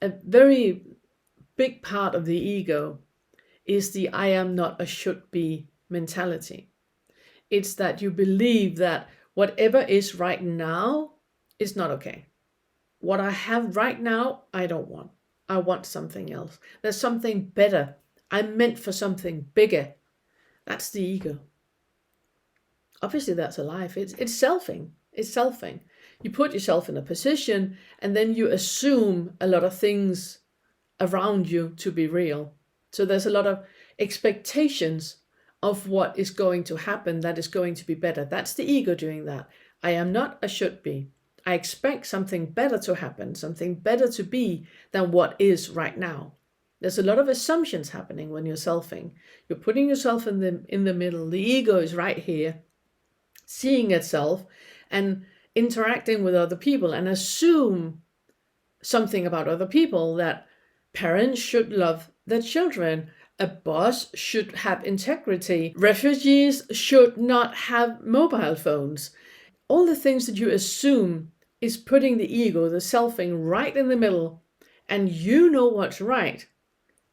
a very big part of the ego is the I am not a should be mentality. It's that you believe that whatever is right now is not okay. What I have right now, I don't want. I want something else. There's something better. I'm meant for something bigger. That's the ego. Obviously, that's a lie. It's selfing. It's selfing. You put yourself in a position and then you assume a lot of things around you to be real. So there's a lot of expectations of what is going to happen that is going to be better. That's the ego doing that. I am not a should be. I expect something better to happen, something better to be than what is right now. There's a lot of assumptions happening when you're selfing. You're putting yourself in the middle. The ego is right here, seeing itself and interacting with other people, and assume something about other people, that parents should love their children, a boss should have integrity, refugees should not have mobile phones. All the things that you assume is putting the ego, the selfing, right in the middle, and you know what's right.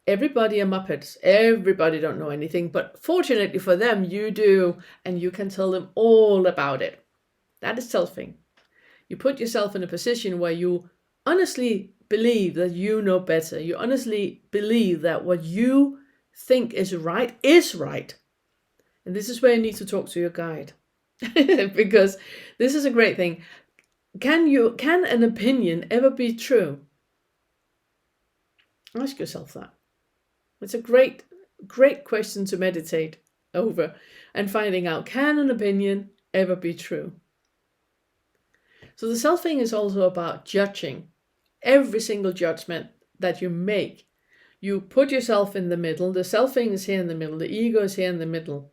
Everybody are Muppets. Everybody don't know anything, but fortunately for them, you do, and you can tell them all about it. That is selfing. You put yourself in a position where you honestly believe that you know better. You honestly believe that what you think is right. And this is where you need to talk to your guide. Because this is a great thing. Can an opinion ever be true? Ask yourself that. It's a great question to meditate over and finding out, can an opinion ever be true? So the selfing is also about judging. Every single judgment that you make, you put yourself in the middle. The selfing is here in the middle. The ego is here in the middle.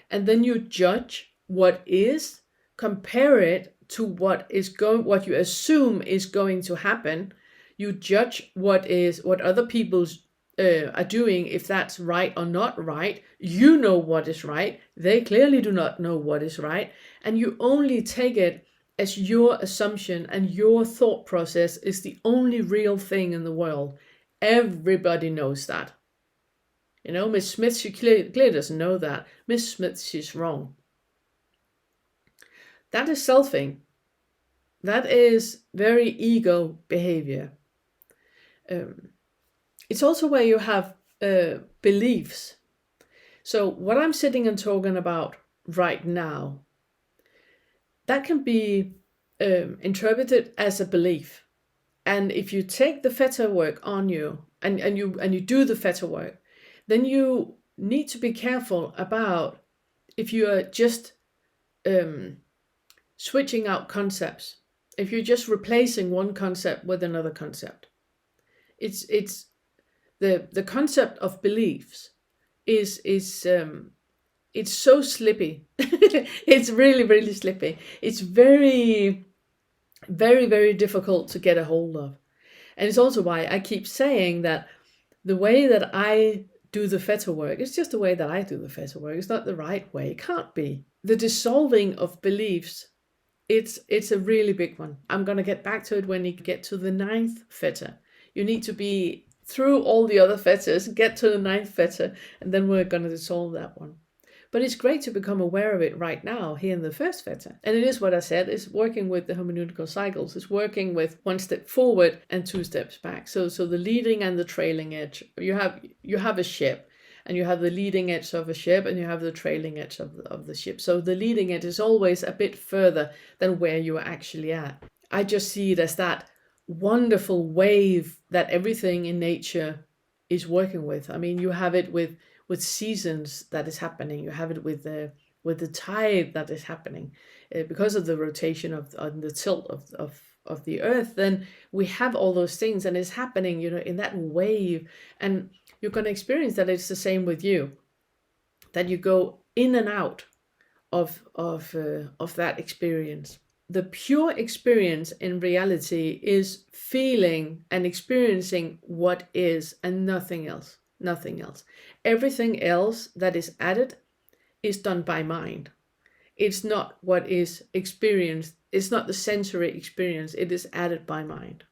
And then you judge what is, compare it to what you assume is going to happen. You judge what other people are doing, if that's right or not right. You know what is right. They clearly do not know what is right. And you only take it as your assumption, and your thought process is the only real thing in the world. Everybody knows that. You know, Miss Smith, she clearly doesn't know that. Miss Smith, she's wrong. That is selfing. That is very ego behavior. It's also where you have beliefs. So what I'm sitting and talking about right now, that can be interpreted as a belief. And if you take the Fetter work on you, and you do the Fetter work, then you need to be careful about if you are just switching out concepts, if you're just replacing one concept with another concept. It's the concept of beliefs is it's so slippy. It's really, really slippy. It's very, very, very difficult to get a hold of. And it's also why I keep saying that the way that I do the Fetter work, it's just the way that I do the Fetter work. It's not the right way. It can't be. The dissolving of beliefs, it's a really big one. I'm going to get back to it when you get to the 9th Fetter. You need to be through all the other fetters, get to the 9th Fetter, and then we're going to dissolve that one. But it's great to become aware of it right now, here in the 1st Fetter. And it is what I said, it's working with the hermeneutical cycles. It's working with 1 step forward and 2 steps back. So the leading and the trailing edge. You have a ship, and you have the leading edge of a ship, and you have the trailing edge of the ship. So the leading edge is always a bit further than where you are actually at. I just see it as that wonderful wave that everything in nature is working with. I mean, you have it with seasons that is happening. You have it with the tide that is happening because of the rotation of the tilt of the earth. Then we have all those things, and it's happening, you know, in that wave. And you're going to experience that it's the same with you, that you go in and out of that experience. The pure experience in reality is feeling and experiencing what is, and nothing else. Nothing else. Everything else that is added is done by mind. It's not what is experienced. It's not the sensory experience. It is added by mind.